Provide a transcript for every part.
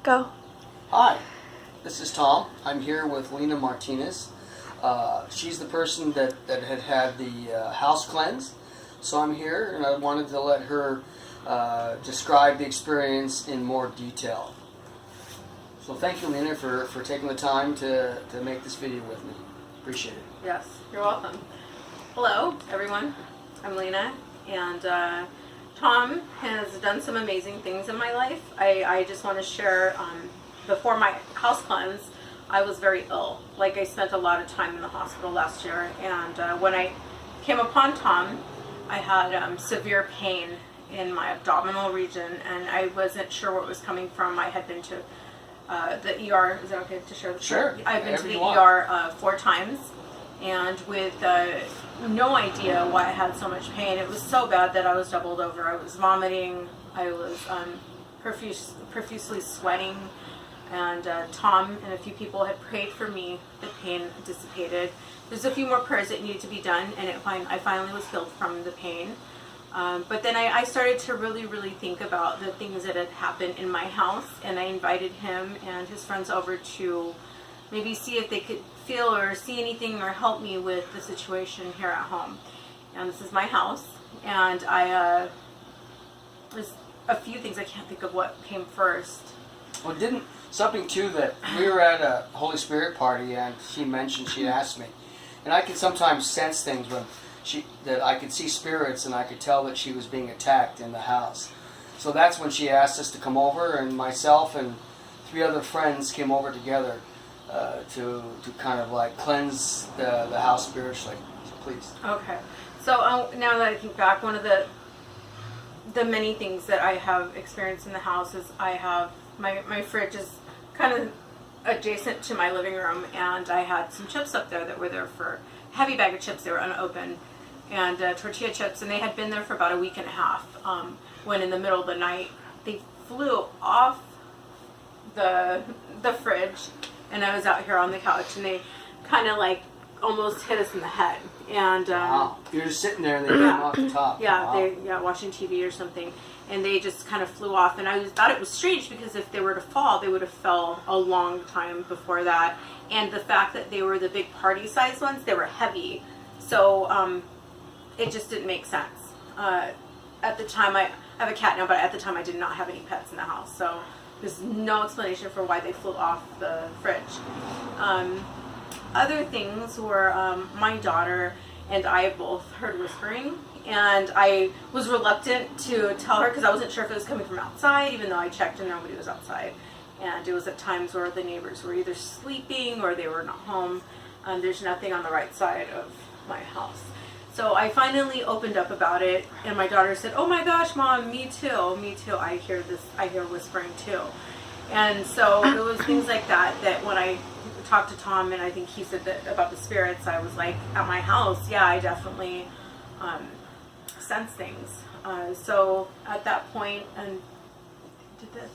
Go. Hi, this is Tom. I'm here with Lena Martinez. She's the person that had the house cleansed. So I'm here and I wanted to let her describe the experience in more detail. So thank you, Lena, for taking the time to make this video with me. Appreciate it. Yes, you're welcome. Hello, everyone. I'm Lena, and Tom has done some amazing things in my life. I just want to share, before my house cleanse, I was very ill. Like, I spent a lot of time in the hospital last year, and when I came upon Tom, I had severe pain in my abdominal region, and I wasn't sure what was coming from. I had been to the ER. Is that okay to share the Sure. I've been to the ER 4 times, and with no idea why I had so much pain. It was so bad that I was doubled over. I was vomiting. I was profusely sweating. And Tom and a few people had prayed for me. The pain dissipated. There's a few more prayers that needed to be done, and I finally was healed from the pain. But then I started to really think about the things that had happened in my house, and I invited him and his friends over to maybe see if they could feel or see anything or help me with the situation here at home. And this is my house, and there's a few things. I can't think of what came first. Well, something too that we were at a Holy Spirit party and she mentioned, she asked me, and I could sometimes sense things when that I could see spirits and I could tell that she was being attacked in the house. So that's when she asked us to come over, and myself and 3 other friends came over together to kind of like cleanse the house spiritually. So please. Okay. So now that I think back, one of the many things that I have experienced in the house is I have my fridge is kind of adjacent to my living room, and I had some chips up there that were there for a heavy bag of chips. They were unopened, and tortilla chips, and they had been there for about a week and a half. When in the middle of the night they flew off the fridge, and I was out here on the couch, and they kind of like almost hit us in the head. And wow. You're just sitting there and they came off the top. Yeah, wow. Watching TV or something, and they just kind of flew off. And I thought it was strange because if they were to fall, they would have fell a long time before that. And the fact that they were the big party size ones, they were heavy, so it just didn't make sense. At the time, I have a cat now, but at the time I did not have any pets in the house, so there's no explanation for why they flew off the fridge. Other things were my daughter and I both heard whispering, and I was reluctant to tell her because I wasn't sure if it was coming from outside, even though I checked and nobody was outside. And it was at times where the neighbors were either sleeping or they were not home. There's nothing on the right side of my house. So I finally opened up about it, and my daughter said, "Oh my gosh, Mom, me too, me too. I hear whispering too." And so it was things like that when I talked to Tom, and I think he said that about the spirits, I was like, at my house, yeah, I definitely sense things. So at that point, and did this.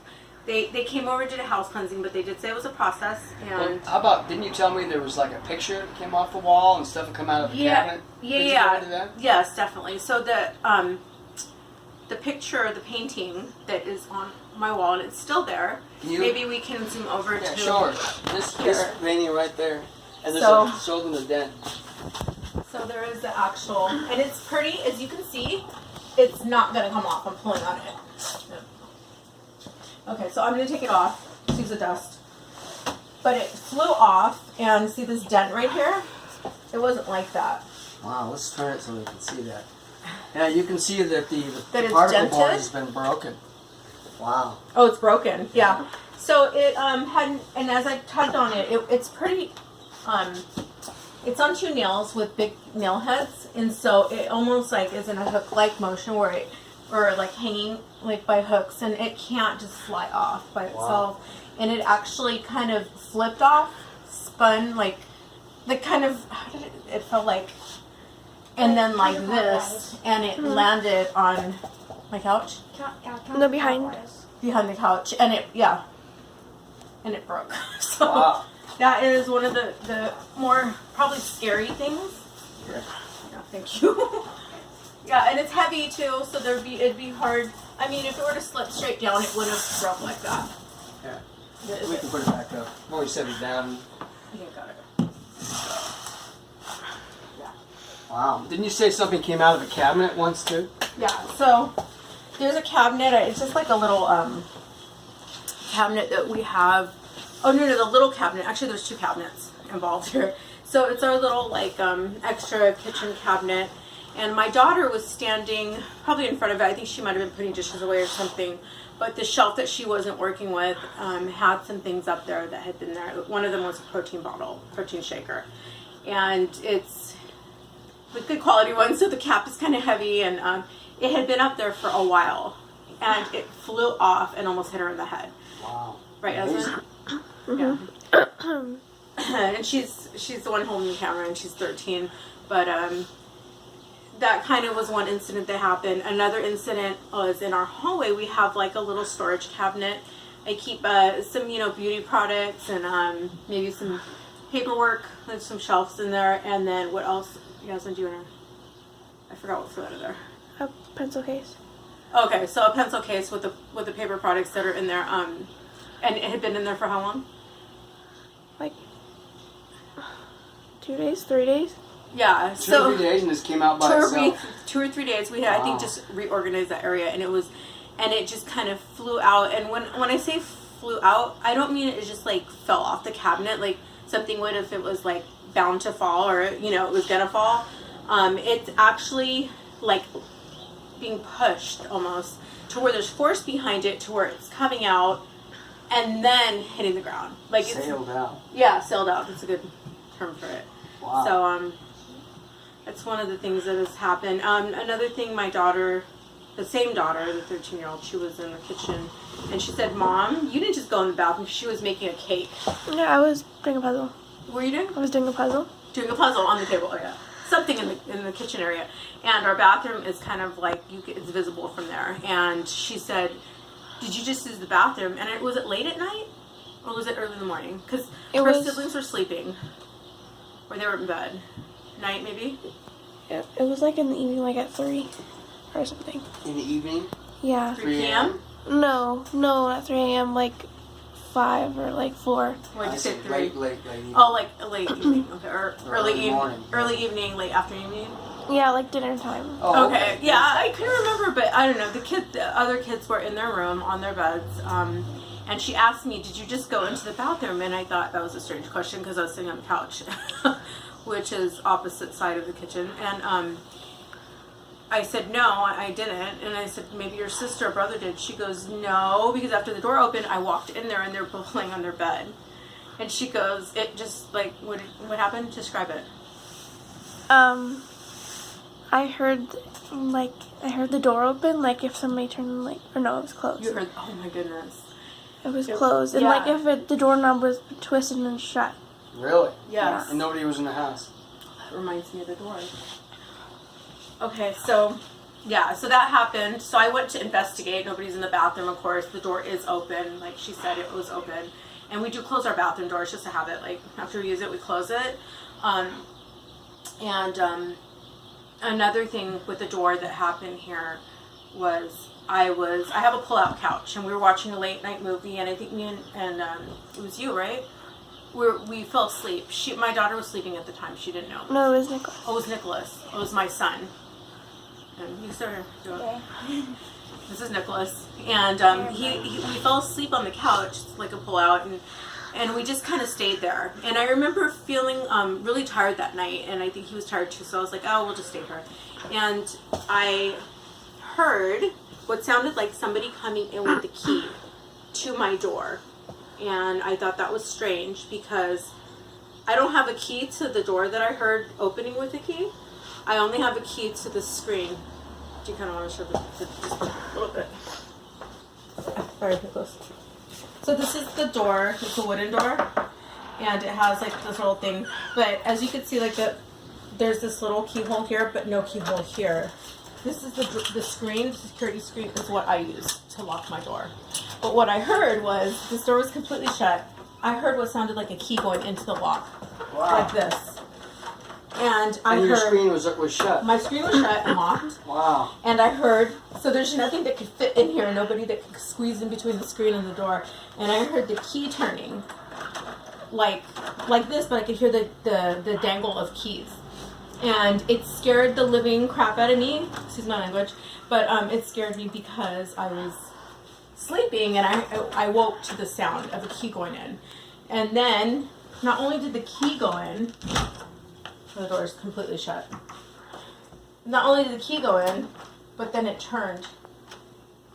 They came over and did a house cleansing, but they did say it was a process. And well, how about, didn't you tell me there was like a picture that came off the wall and stuff that come out of the cabinet? Did you go into that? Yes, definitely. So the picture, the painting that is on my wall, and it's still there. Maybe we can zoom over to sure. This painting right there, and there's show them the dent. So there is the actual, and it's pretty, as you can see. It's not going to come off. I'm pulling on it. Okay, so I'm going to take it off. Excuse the dust. But it flew off, and see this dent right here? It wasn't like that. Wow, let's turn it so we can see that. Yeah, you can see that the particle board has been broken. Wow. Oh, it's broken. Yeah. So it had, and as I tugged on it, it's pretty. It's on 2 nails with big nail heads, and so it almost like is in a hook-like motion or like hanging like by hooks, and it can't just fly off by itself. Wow. And it actually kind of flipped off, spun like the kind of, how did it felt like, and then like this, and it landed on my couch. No, behind the couch, and it and it broke. So wow. That is one of the more probably scary things. Yeah. Yeah, thank you. Yeah, and it's heavy too, so it'd be hard. I mean, if it were to slip straight down, it would have broke like that. Yeah. We can put it back up. I've always set it down. I think I got it. Yeah. Wow. Didn't you say something came out of a cabinet once too? Yeah, so there's a cabinet. It's just like a little cabinet that we have. Oh, no, the little cabinet. Actually, there's 2 cabinets involved here. So it's our little, like, extra kitchen cabinet. And my daughter was standing probably in front of it. I think she might have been putting dishes away or something. But the shelf that she wasn't working with had some things up there that had been there. One of them was a protein bottle, protein shaker. And it's a good quality one, so the cap is kind of heavy. And it had been up there for a while. And it flew off and almost hit her in the head. Wow. Right, Aslan? Yeah. And she's the one holding the camera, and she's 13. But that kind of was one incident that happened. Another incident was in our hallway. We have like a little storage cabinet. I keep some, beauty products and maybe some paperwork. There's some shelves in there. And then what else? You guys want to do? I forgot what's under there. A pencil case. Okay, so a pencil case with the paper products that are in there. And it had been in there for how long? Like 2 days, 3 days. Yeah, 2 or 3 days, and this came out by itself. 2 or 3 days. We had, I think, just reorganized that area, and it just kind of flew out. And when I say flew out, I don't mean it just like fell off the cabinet, like something would if it was like bound to fall or it was gonna fall. It's actually like being pushed almost to where there's force behind it, to where it's coming out and then hitting the ground. Like it's sailed out. Yeah, sailed out. That's a good term for it. Wow. So that's one of the things that has happened. Another thing, my daughter, the same daughter, the 13-year-old, she was in the kitchen and she said, "Mom, you didn't just go in the bathroom." She was making a cake. Yeah, I was doing a puzzle. What were you doing? I was doing a puzzle. Doing a puzzle on the table. Oh yeah, something in the kitchen area. And our bathroom is kind of like it's visible from there. And she said, "Did you just use the bathroom?" And was it late at night, or was it early in the morning? Because her siblings were sleeping, or they were in bed. Night maybe. Yeah, it was like in the evening, like at 3 or something. In the evening? Yeah. 3 p.m. No, not 3 a.m. Like 5 or like 4. What did you say? 3? Late evening. Oh, like late evening. Okay, or early morning. Early evening, late afternoon. Yeah, like dinner time. Oh, Okay. Yeah, I couldn't remember, but I don't know. The other kids were in their room on their beds, and she asked me, "Did you just go into the bathroom?" And I thought that was a strange question because I was sitting on the couch, which is opposite side of the kitchen, and I said, "No, I didn't." And I said, "Maybe your sister or brother did." She goes, "No," because after the door opened, I walked in there and they're both laying on their bed, and she goes, "It just like what happened? Describe it." I heard the door open, like if somebody turned, like, or no, it was closed. You heard? Oh my goodness. It was closed, and yeah. like if the doorknob was twisted and shut. Really? Yes. And nobody was in the house. That reminds me of the door. Okay, so that happened. So I went to investigate. Nobody's in the bathroom, of course. The door is open. Like she said, it was open. And we do close our bathroom door. It's just a habit. Like after we use it, we close it. Another thing with the door that happened here was I have a pull-out couch, and we were watching a late night movie, and I think me and it was you, right? We fell asleep. My daughter was sleeping at the time. She didn't know. No, it was Nicholas. Oh, it was Nicholas. It was my son. And you start doing it. This is Nicholas, and we fell asleep on the couch, like a pull-out, and we just kind of stayed there. And I remember feeling really tired that night, and I think he was tired too. So I was like, "Oh, we'll just stay here." And I heard what sounded like somebody coming in with the key to my door, and I thought that was strange because I don't have a key to the door that I heard opening with the key. I only have a key to the screen. Do you kind of want to show just a little bit? Very close. So this is the door. It's a wooden door, and it has like this little thing. But as you can see, like there's this little keyhole here, but no keyhole here. This is the screen. The security screen is what I use to lock my door. But what I heard was this door was completely shut. I heard what sounded like a key going into the lock, like this. And I And your heard screen was shut. my screen was shut and locked. Wow. And I heard, so there's nothing that could fit in here, nobody that could squeeze in between the screen and the door. And I heard the key turning, like this, but I could hear the dangle of keys. And it scared the living crap out of me, excuse my language, but it scared me because I was sleeping and I woke to the sound of a key going in. And then, not only did the key go in, the door is completely shut. Not only did the key go in, but then it turned.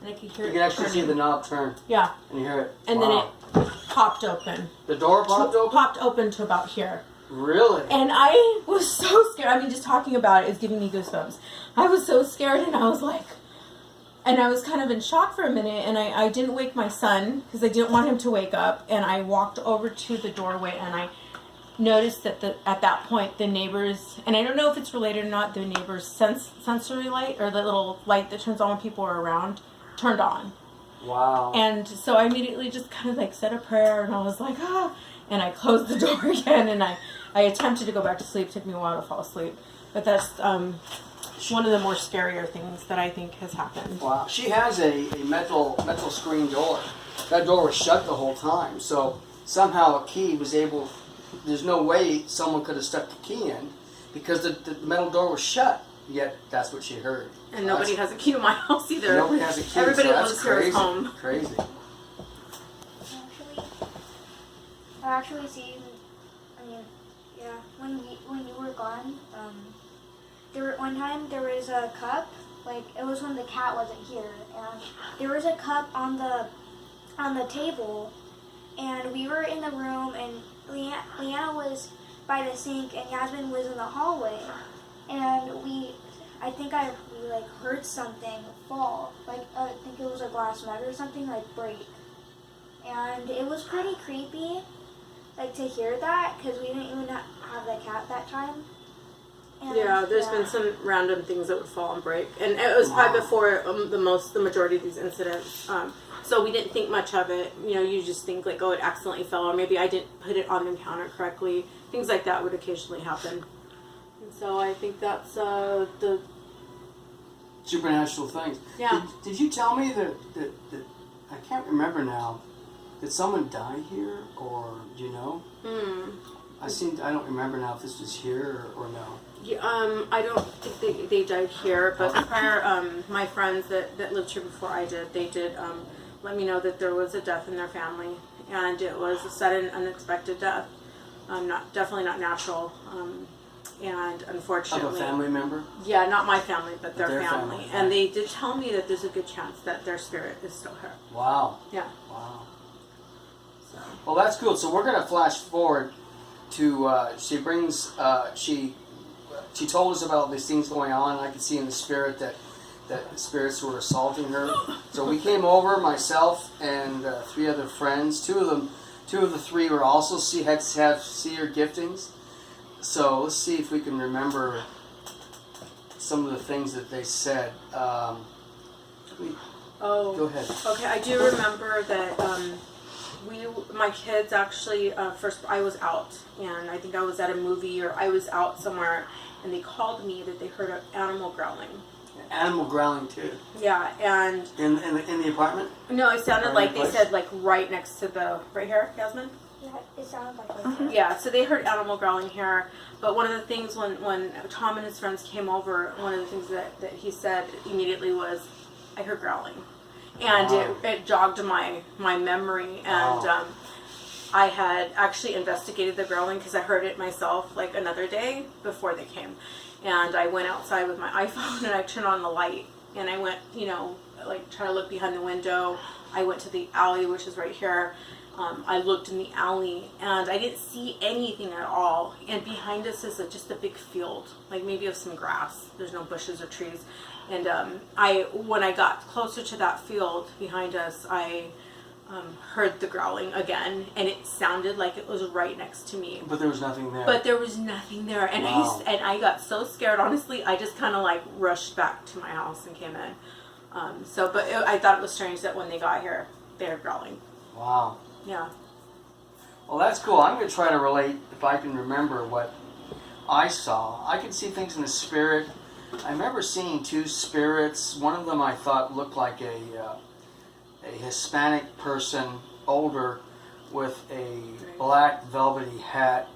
And I could hear it. You can actually see the knob turn. Yeah. And you hear it. And Wow. then it popped open. The door popped open? Popped open to about here. Really? And I was so scared. I mean, just talking about it is giving me goosebumps. I was so scared, and I was like, and I was kind of in shock for a minute, and I didn't wake my son because I didn't want him to wake up. And I walked over to the doorway, and I noticed that at that point the neighbors, and I don't know if it's related or not, the neighbors' sensory light, or the little light that turns on when people are around, turned on. Wow. And so I immediately just kind of like said a prayer, and I was like, and I closed the door again, and I attempted to go back to sleep. It took me a while to fall asleep. But that's one of the more scarier things that I think has happened. Wow. She has a metal screen door. That door was shut the whole time. So somehow a key was able, there's no way someone could have stuck the key in because the metal door was shut. Yet that's what she heard. And nobody has a key to my house either. Nobody has a key. Everybody so lives that's here crazy. is home. Crazy. I actually seen. I mean, yeah. When you were gone, one time there was a cup. Like it was when the cat wasn't here, and there was a cup on the table, and we were in the room, and Leanna was by the sink, and Yasmin was in the hallway, and I think we like heard something fall, like I think it was a glass mug or something, like break, and it was pretty creepy, like to hear that, because we didn't even have the cat that time. And, Yeah, there's been some random things that would fall and break, and it was probably before the majority of these incidents. So we didn't think much of it. You know, you just think like, oh, it accidentally fell, or maybe I didn't put it on the counter correctly. Things like that would occasionally happen. And so I think that's the Supernatural things. Yeah. Did you tell me that I can't remember now? Did someone die here, or do you know? I don't remember now if this was here or no. Yeah, I don't think they died here, but prior, my friends that lived here before I did, they did let me know that there was a death in their family, and it was a sudden, unexpected death. Definitely not natural, and unfortunately. Of a family member? Yeah, not my family, but their family. family. And they did tell me that there's a good chance that their spirit is still here. Wow. Yeah. Wow. So. Well, that's cool. So we're going to flash forward to, she told us about these things going on, and I could see in the spirit that the spirits were assaulting her. So we came over, myself and 3 other friends. Two of the 3 were also have seer giftings. So let's see if we can remember some of the things that they said. Go ahead. Okay, I do remember that my kids actually, first I was out, and I think I was at a movie, or I was out somewhere, and they called me that they heard an animal growling. Animal growling too. Yeah, and In the apartment? no, it sounded Or like any they place? said like right next to right here, Yasmin. Yeah, it sounded like it. Yeah, so they heard animal growling here. But one of the things when Tom and his friends came over, one of the things that he said immediately was, I heard growling. And Wow. it jogged my memory. And Wow. I had actually investigated the growling because I heard it myself like another day before they came. And I went outside with my iPhone and I turned on the light. And I went, like trying to look behind the window. I went to the alley, which is right here. I looked in the alley and I didn't see anything at all. And behind us is just a big field, like maybe of some grass. There's no bushes or trees. And when I got closer to that field behind us, I heard the growling again, and it sounded like it was right next to me. But there was nothing there. But there was nothing there, and Wow. I got so scared. Honestly, I just kind of like rushed back to my house and came in. I thought it was strange that when they got here, they were growling. Wow. Yeah. Well, that's cool. I'm going to try to relate, if I can remember, what I saw. I could see things in the spirit. I remember seeing two spirits. One of them I thought looked like a Hispanic person, older, with a black velvety hat.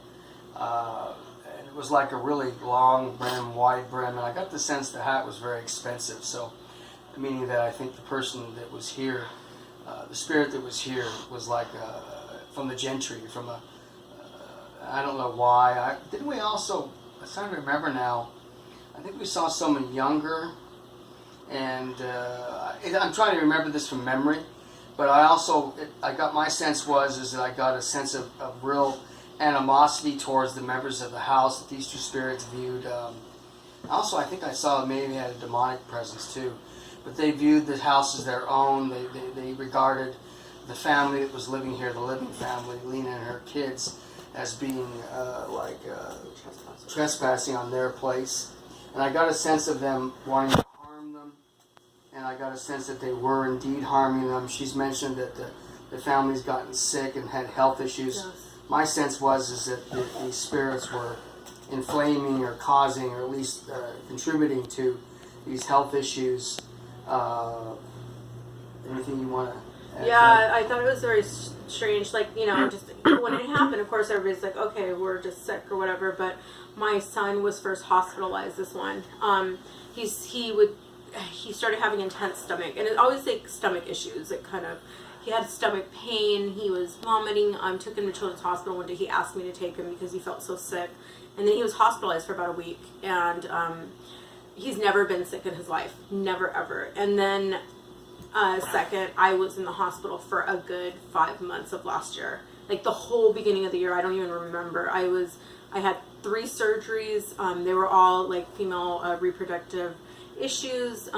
And it was like a really long brim, wide brim, and I got the sense the hat was very expensive. So, meaning that I think the person that was here, the spirit that was here, was like from the gentry, from a. I don't know why. Didn't we also? I'm trying to remember now. I think we saw someone younger, and I'm trying to remember this from memory. But I got my sense is that I got a sense of real animosity towards the members of the house that these two spirits viewed. Also, I think I saw maybe had a demonic presence too, but they viewed the house as their own. They regarded the family that was living here, the living family, Lena and her kids, as being trespassing on their place. And I got a sense of them wanting to harm them, and I got a sense that they were indeed harming them. She's mentioned that the family's gotten sick and had health issues. Yes. My sense is that these spirits were inflaming or causing, or at least contributing to these health issues. Anything you want to add? Yeah, I thought it was very strange. Like, just when it happened, of course, everybody's like, okay, we're just sick or whatever. But my son was first hospitalized. This one, he started having intense stomach, and it always like stomach issues. He had stomach pain. He was vomiting. Took him to Children's Hospital one day. He asked me to take him because he felt so sick, and then he was hospitalized for about a week. And he's never been sick in his life, never ever. And then second, I was in the hospital for a good 5 months of last year, like the whole beginning of the year. I don't even remember. I had 3 surgeries. They were all like female reproductive issues,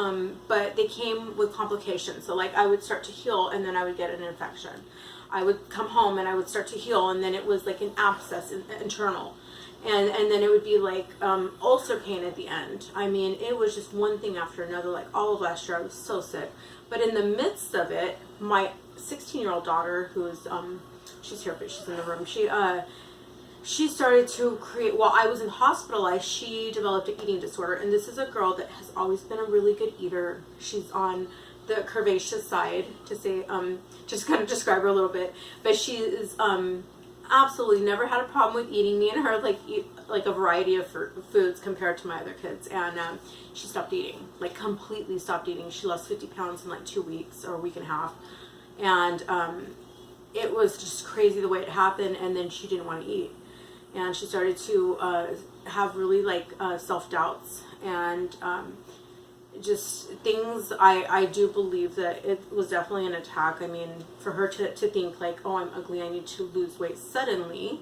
but they came with complications. So like I would start to heal, and then I would get an infection. I would come home and I would start to heal, and then it was like an abscess internal, and then it would be like ulcer pain at the end. I mean, it was just one thing after another. Like all of last year, I was so sick. But in the midst of it, my 16-year-old daughter, who is she's here, but she's in the room. She started to create, while I was in hospitalized, she developed an eating disorder. And this is a girl that has always been a really good eater. She's on the curvaceous side, to say, just kind of describe her a little bit. But she is absolutely never had a problem with eating. Me and her eat like a variety of foods compared to my other kids. And she stopped eating, like completely stopped eating. She lost 50 pounds in like 2 weeks or a week and a half. And it was just crazy the way it happened. And then she didn't want to eat. And she started to have really self-doubts and just things. I do believe that it was definitely an attack. I mean, for her to think like, oh, I'm ugly, I need to lose weight suddenly.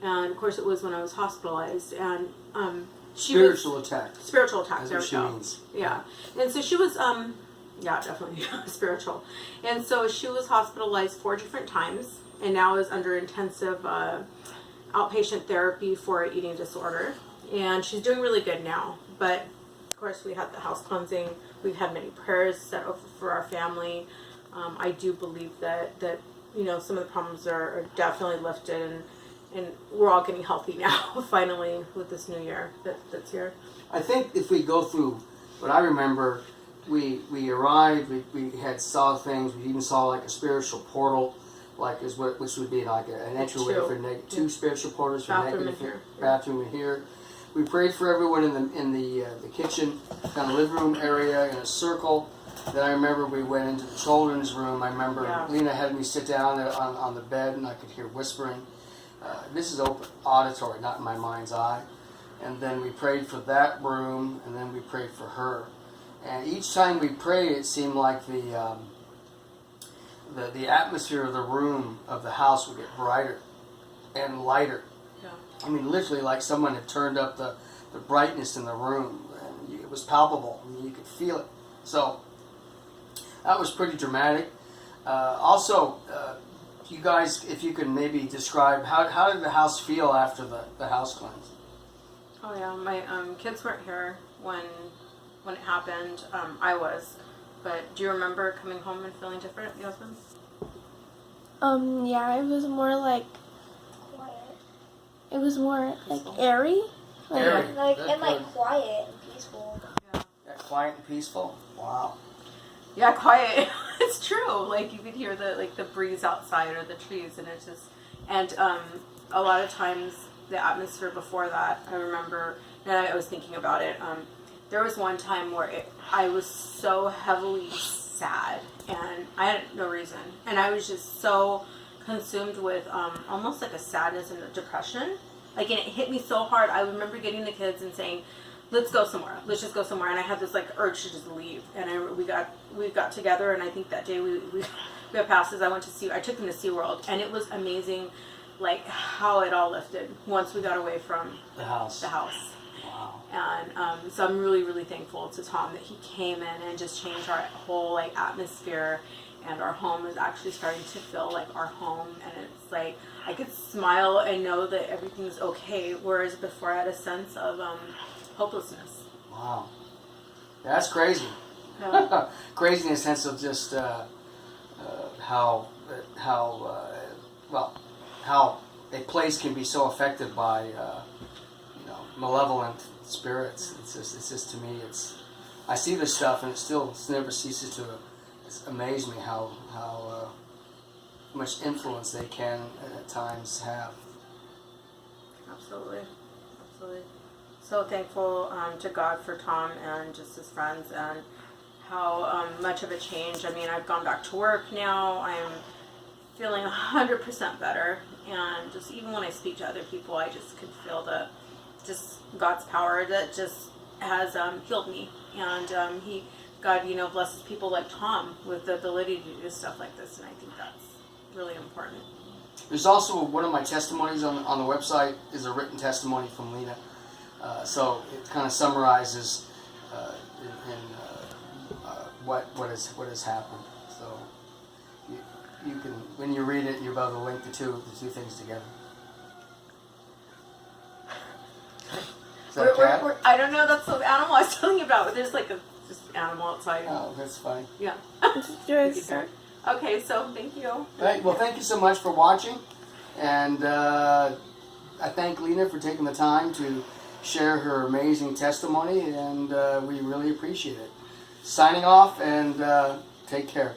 And of course it was when I was hospitalized. And spiritual attack. Spiritual attack, that's there what we go. She means. Yeah. And so she was, yeah, definitely spiritual. And so she was hospitalized 4 different times, and now is under intensive outpatient therapy for an eating disorder, and she's doing really good now. But of course, we had the house cleansing. We've had many prayers set up for our family. I do believe that some of the problems are definitely lifted, and we're all getting healthy now finally with this new year that's here. I think if we go through what I remember, we arrived, we saw things. We even saw like a spiritual portal, which would be like an entryway for 2 spiritual portals for bathroom in here. We prayed for everyone in the kitchen, kind of living room area in a circle. Then I remember we went into the children's room. I remember Lena had me sit down on the bed, and I could hear whispering. This is open auditory, not in my mind's eye. And then we prayed for that room, and then we prayed for her. And each time we prayed, it seemed like the atmosphere of the room of the house would get brighter and lighter. Yeah. I mean, literally like someone had turned up the brightness in the room, and it was palpable. I mean, you could feel it. So that was pretty dramatic. Also, you guys, if you could maybe describe, how did the house feel after the house cleanse? Oh yeah, my kids weren't here when it happened. I was. But do you remember coming home and feeling different, Yasmin? Yeah, it was more like quiet. It was more like airy. Very. Like Good, and like good. quiet and peaceful. Yeah, quiet and peaceful. Wow. Yeah, quiet. It's true. Like you could hear the breeze outside or the trees, and it's just and a lot of times the atmosphere before that. I remember, and I was thinking about it. There was one time where I was so heavily sad, and I had no reason, and I was just so consumed with almost like a sadness and a depression. Like, and it hit me so hard. I remember getting the kids and saying, let's go somewhere. Let's just go somewhere. And I had this like urge to just leave. And we got together, and I think that day we got passes. I took them to SeaWorld, and it was amazing, like how it all lifted once we got away from The house. Wow. And so I'm really, really thankful to Tom that he came in and just changed our whole like atmosphere. And our home is actually starting to feel like our home, and it's like I could smile and know that everything's okay. Whereas before, I had a sense of hopelessness. Wow. That's crazy. Yeah. Crazy in the sense of just how a place can be so affected by malevolent spirits. It's just to me, I see this stuff and it never ceases to amaze me how much influence they can at times have. Absolutely. So thankful to God for Tom and just his friends, and how much of a change. I mean, I've gone back to work now. I'm feeling 100% better, and just even when I speak to other people, I just can feel just God's power that just has healed me. And God, blesses people like Tom with the ability to do stuff like this, and I think that's really important. There's also one of my testimonies on the website is a written testimony from Lena. So it kind of summarizes what has happened. So you can, when you read it, you're able to link the two things together. Is that a cat? I don't know. That's the animal I was telling you about. There's like a just animal outside. Oh, that's funny. Yeah. Yours. Okay, so thank you. Right, well, thank you so much for watching, and I thank Lena for taking the time to share her amazing testimony, and we really appreciate it. Signing off, and take care.